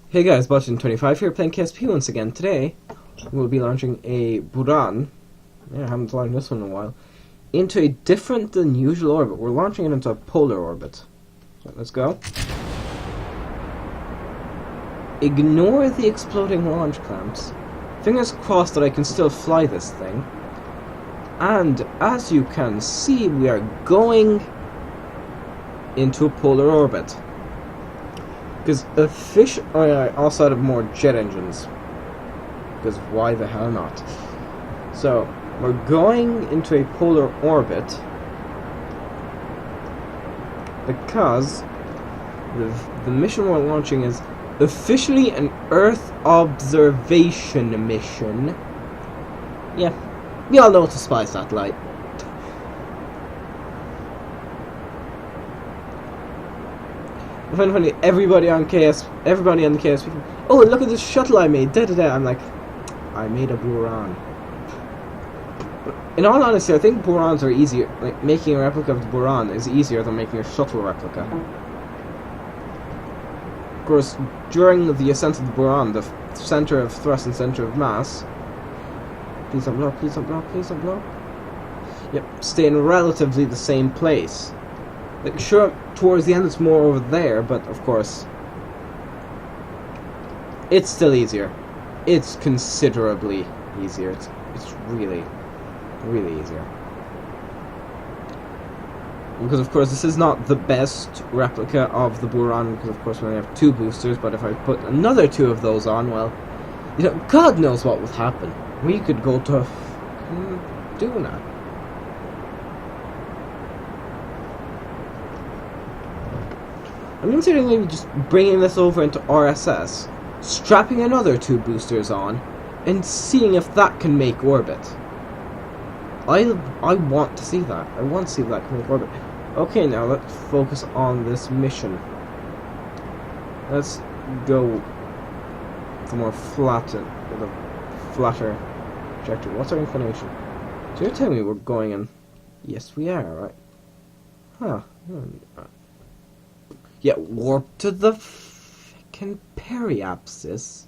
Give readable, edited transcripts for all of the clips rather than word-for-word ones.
Hey guys, Button25 here playing KSP once again. Today, we'll be launching a Buran, I haven't launched this one in a while, into a different than usual orbit. We're launching it into a polar orbit. So let's go. Ignore the exploding launch clamps. Fingers crossed that I can still fly this thing. And as you can see, we are going into a polar orbit. Because a fish... Oh yeah, I also added more jet engines. Because why the hell not? So, we're going into a polar orbit because the mission we're launching is officially an Earth observation mission. Yeah, we all know it's a spy satellite. I find it funny, everybody on the KSP, oh look at this shuttle I made, I'm like, I made a Buran. But in all honesty, I think Burans are easier, like making a replica of the Buran is easier than making a shuttle replica. Of course, during the ascent of the Buran, the center of thrust and center of mass, please don't blow, please don't blow, please don't blow. Yep, stay in relatively the same place. Like, sure, towards the end it's more over there, but of course, it's still easier. It's considerably easier. It's really, really easier. Because of course this is not the best replica of the Buran, because of course we only have 2 boosters, but if I put another 2 of those on, well, you know, God knows what would happen. We could go to doing that. I'm considering maybe just bringing this over into RSS, strapping another 2 boosters on, and seeing if that can make orbit. I want to see that. I want to see if that can make orbit. Okay, now let's focus on this mission. Let's go for more flatter trajectory. What's our inclination? So you're telling me we're going in? Yes, we are, right? Huh. Yeah, warp to the frickin' periapsis.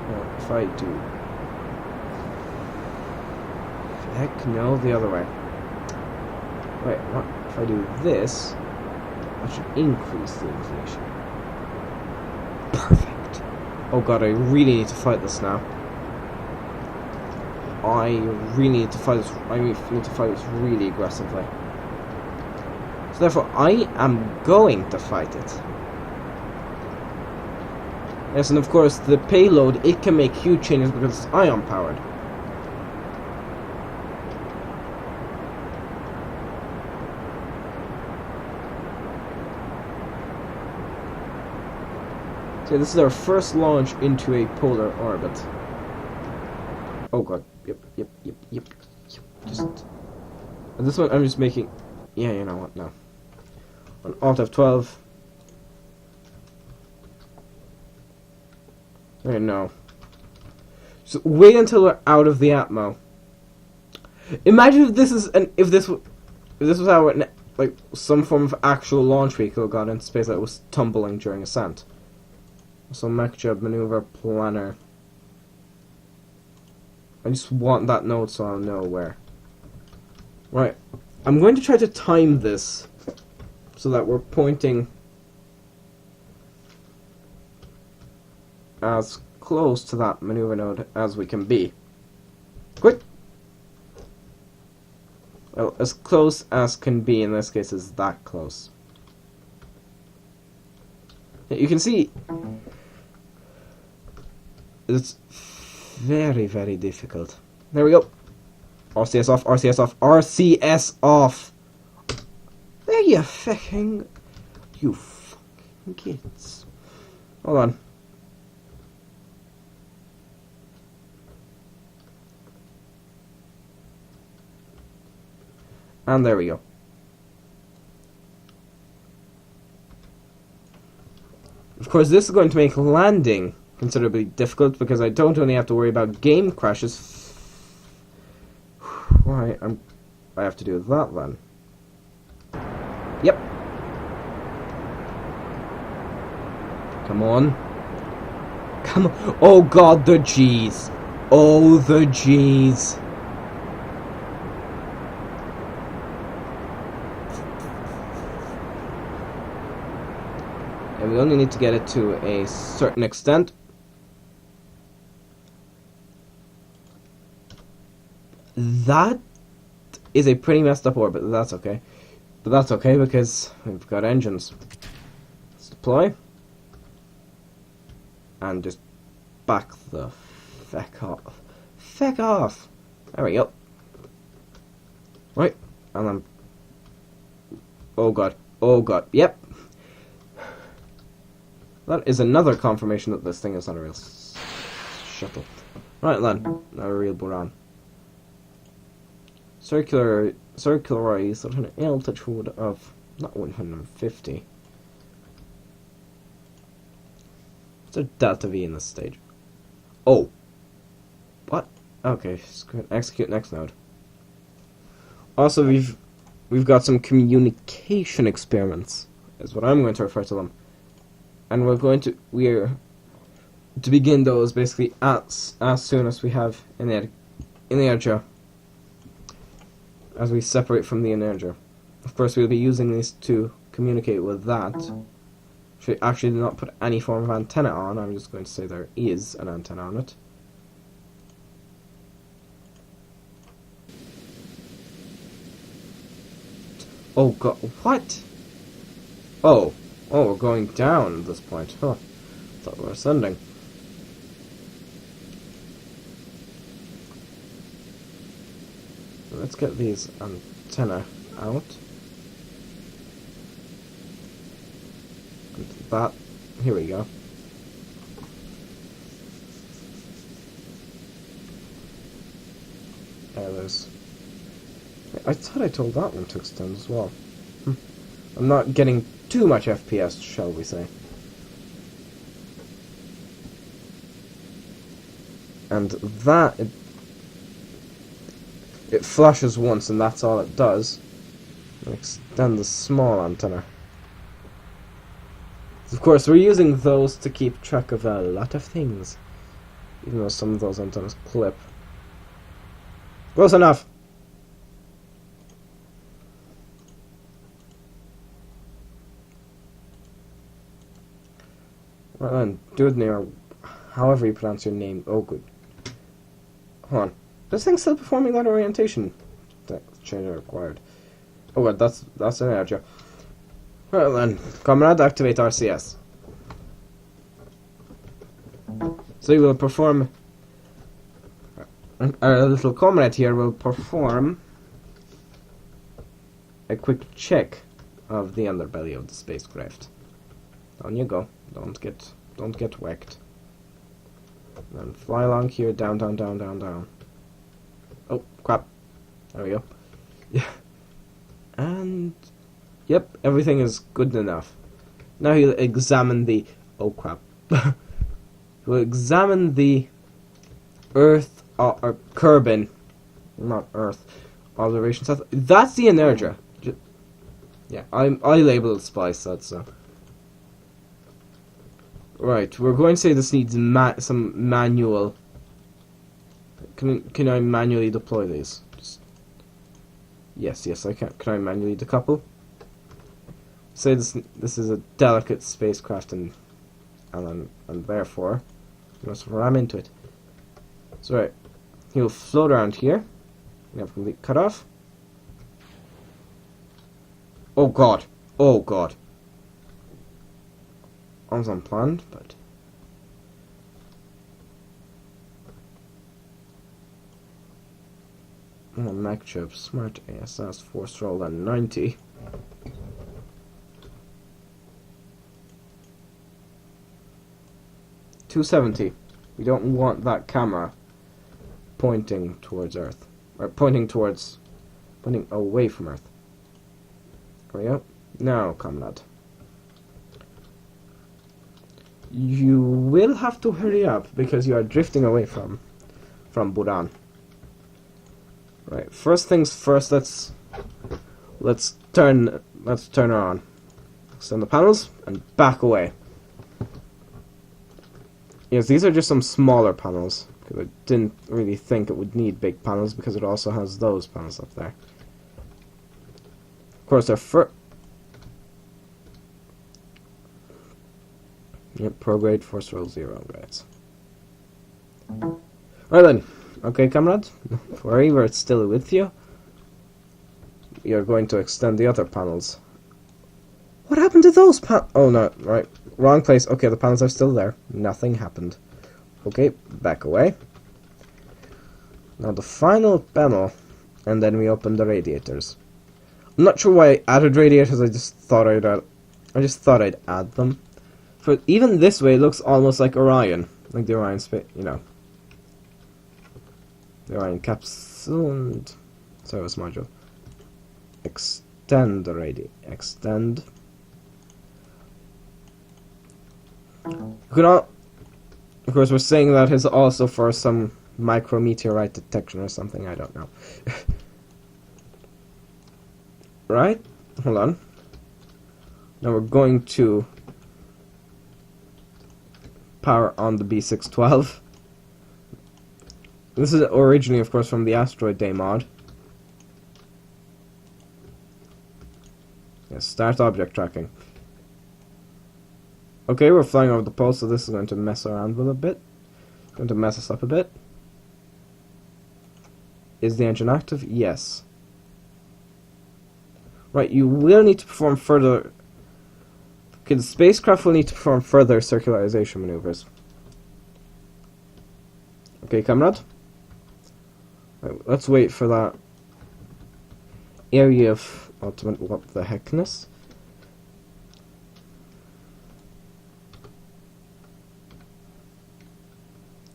Well, if I do... Heck no, the other way. Wait, what? If I do this, that should increase the inclination. Perfect. Oh god, I really need to fight this now. I really need to fight this. I need to fight this really aggressively. So therefore, I am going to fight it. Yes, and of course, the payload, it can make huge changes because it's ion powered. So this is our first launch into a polar orbit. Oh god, yep. Just... And this one I'm just making... Yeah, you know what, no. On Alt F12. Wait, no. So wait until we're out of the Atmo. Imagine if this is if this was how like some form of actual launch vehicle got into space that was tumbling during ascent. So mech job maneuver planner. I just want that note so I'll know where. Right. I'm going to try to time this so that we're pointing as close to that maneuver node as we can be. Quick! Well, as close as can be in this case is that close. You can see it's very, very difficult. There we go. RCS off, RCS off, RCS off! There you fucking... You fucking kids. Hold on. And there we go. Of course, this is going to make landing considerably difficult because I don't only have to worry about game crashes. Why, I have to do that then. Yep. Come on. Come on. Oh god, the G's. Oh, the G's. And we only need to get it to a certain extent. That is a pretty messed up orbit, but that's okay. But that's okay because we've got engines. Let's deploy. And just back the feck off. Feck off! There we go. Right, and then... Oh god, oh god, yep. That is another confirmation that this thing is not a real shuttle. Right then, not a real Buran. Circularized at an altitude of not 150. What's a delta V in this stage? Oh. What? Okay, execute next node. Also, we've got some communication experiments, is what I'm going to refer to them. And we're to begin those basically as soon as we have inertia. As we separate from the inertia. Of course, we'll be using these to communicate with that. Should actually not put any form of antenna on. I'm just going to say there is an antenna on it. Oh god, what? Oh, we're going down at this point. Huh. Thought we were ascending. Let's get these antenna out. And that, here we go. There's... I thought I told that one to extend as well. I'm not getting too much FPS, shall we say. And that... It flashes once and that's all it does. Extend the small antenna. Of course, we're using those to keep track of a lot of things. Even though some of those antennas clip. Close enough! Right then, Dudney, however you pronounce your name. Oh, good. Hold on. This thing's still performing that orientation change required. Oh god, that's an error. Well then, comrade, activate RCS. So you will perform... Our little comrade here will perform a quick check of the underbelly of the spacecraft. Down you go. Don't get wrecked. Then fly along here, down, down, down, down, down. Oh, crap. There we go. Yeah. And... Yep, everything is good enough. Now he'll examine the... Oh, crap. He'll examine the Earth... or Kerbin. Not Earth. Observation South. That's the inertia. Yeah, I labeled Spice, that's so. Right, we're going to say this needs some manual... Can I manually deploy these? Yes, I can. Can I manually decouple? Say this is a delicate spacecraft and therefore you must ram into it. So right, he'll float around here. We have complete cutoff. Oh god! Oh god! I was unplanned, but. Oh, Mac chip, smart ASS, force roll at 90. $270. We don't want that camera pointing towards Earth. Or pointing away from Earth. There we go. Now, comrade. You will have to hurry up because you are drifting away from Buran. Right, first things first, let's turn her on. Extend the panels and back away. Yes, these are just some smaller panels, because I didn't really think it would need big panels, because it also has those panels up there. Of course, they're yep, prograde, force roll 0 grades. Right then. Okay, comrade. Worry, we're still with you. You're going to extend the other panels. What happened to those oh, no, right. Wrong place. Okay, the panels are still there. Nothing happened. Okay, back away. Now the final panel, and then we open the radiators. I'm not sure why I added radiators. I just thought I'd add them. For even this way, it looks almost like Orion, like the Orion space, you know, the Orion capsule and service module. Extend the extend. Of course, we're saying that is also for some micrometeorite detection or something. I don't know. Right? Hold on. Now we're going to power on the B612. This is originally, of course, from the Asteroid Day mod. Yes, start object tracking. Okay, we're flying over the pole, so this is going to mess around with a bit. Going to mess us up a bit. Is the engine active? Yes. Right, you will need to perform further... Okay, the spacecraft will need to perform further circularization maneuvers. Okay, comrade? Right, let's wait for that area of ultimate what the heckness.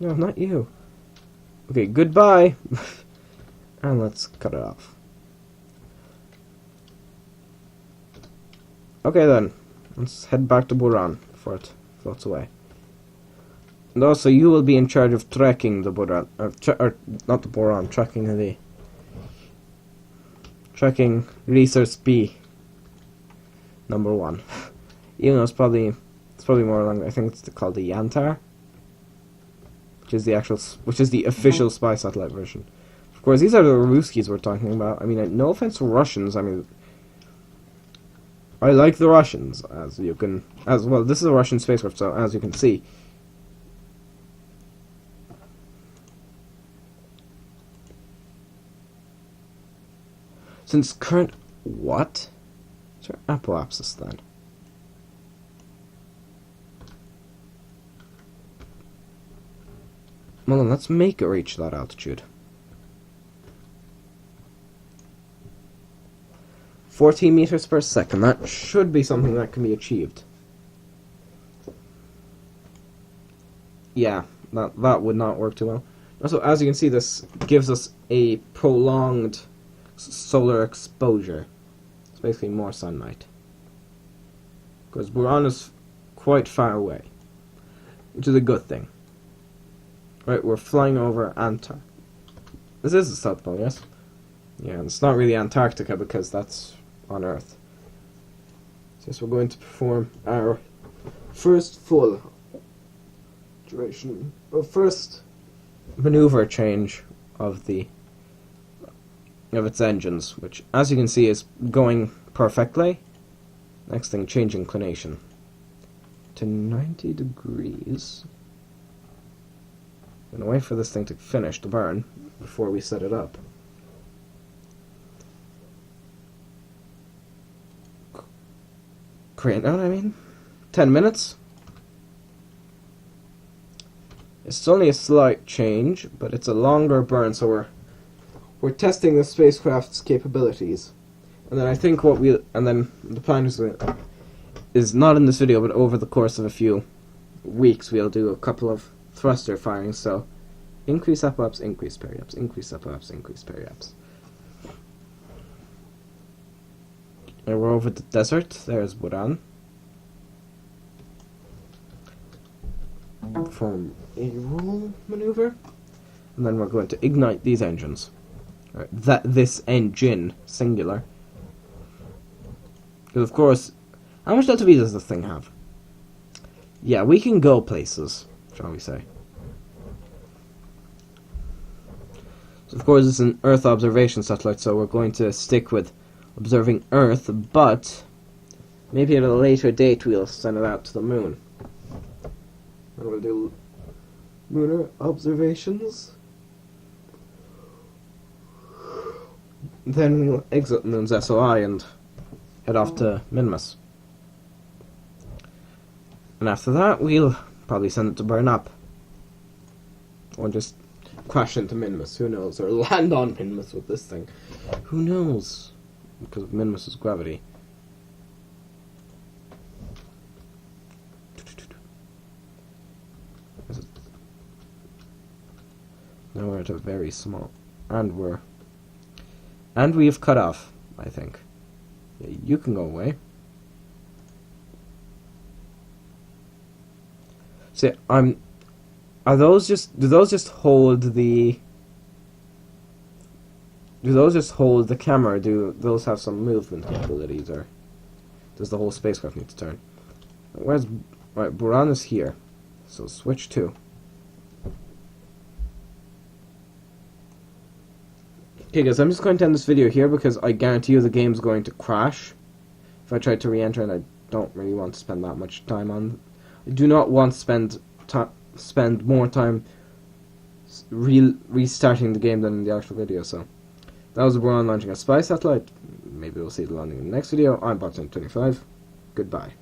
No, not you. Okay, goodbye! And let's cut it off. Okay then, let's head back to Buran before it floats away. And also, you will be in charge of tracking the Buran, or not the Buran, tracking Research B #1. Even though it's probably more along. I think it's called the Yantar, which is the official spy satellite version. Of course, these are the Ruskies we're talking about. I mean, no offense to Russians. I mean, I like the Russians, as well. This is a Russian spacecraft, so as you can see. Since current... What? Is there apoapsis then? Well then, let's make it reach that altitude. 14 meters per second. That should be something that can be achieved. Yeah, that would not work too well. Also, as you can see, this gives us a prolonged solar exposure. It's basically more sunlight. Because Buran is quite far away, which is a good thing. Right, we're flying over Antarctica. This is the South Pole, yes? Yeah, it's not really Antarctica because that's on Earth. So yes, we're going to perform our first full duration, first maneuver change of its engines, which, as you can see, is going perfectly. Next thing, change inclination to 90 degrees. I'm gonna wait for this thing to finish to burn before we set it up. Great, now I mean, 10 minutes. It's only a slight change, but it's a longer burn, so we're testing the spacecraft's capabilities. And then I think the plan is not in this video, but over the course of a few weeks we'll do a couple of thruster firings, so increase up-ups, increase peri-ups, increase up-ups, increase peri-ups. And we're over the desert. There's Buran. Perform a roll maneuver, and then we're going to ignite these engines. Right, this engine singular. Because of course, how much delta V does this thing have? Yeah, we can go places. shall we say. So of course it's an Earth observation satellite, so we're going to stick with observing Earth, but maybe at a later date we'll send it out to the moon. And we'll do lunar observations. Then we'll exit Moon's SOI and head off to Minmus. And after that, we'll probably send it to burn up. Or just crash into Minmus, who knows? Or land on Minmus with this thing. Who knows? Because of Minmus's gravity. Now we're at a very small... And we've cut off, I think. Yeah, you can go away. See, do those just hold the camera, or do those have some movement capabilities, or does the whole spacecraft need to turn? Right, Buran is here. So switch to. Okay guys, I'm just going to end this video here because I guarantee you the game's going to crash if I try to re-enter, and I don't really want to spend that much time on. I do not want to spend more time restarting the game than in the actual video. So that was Buran launching a spy satellite. Maybe we'll see the landing in the next video. I'm Bot25. Goodbye.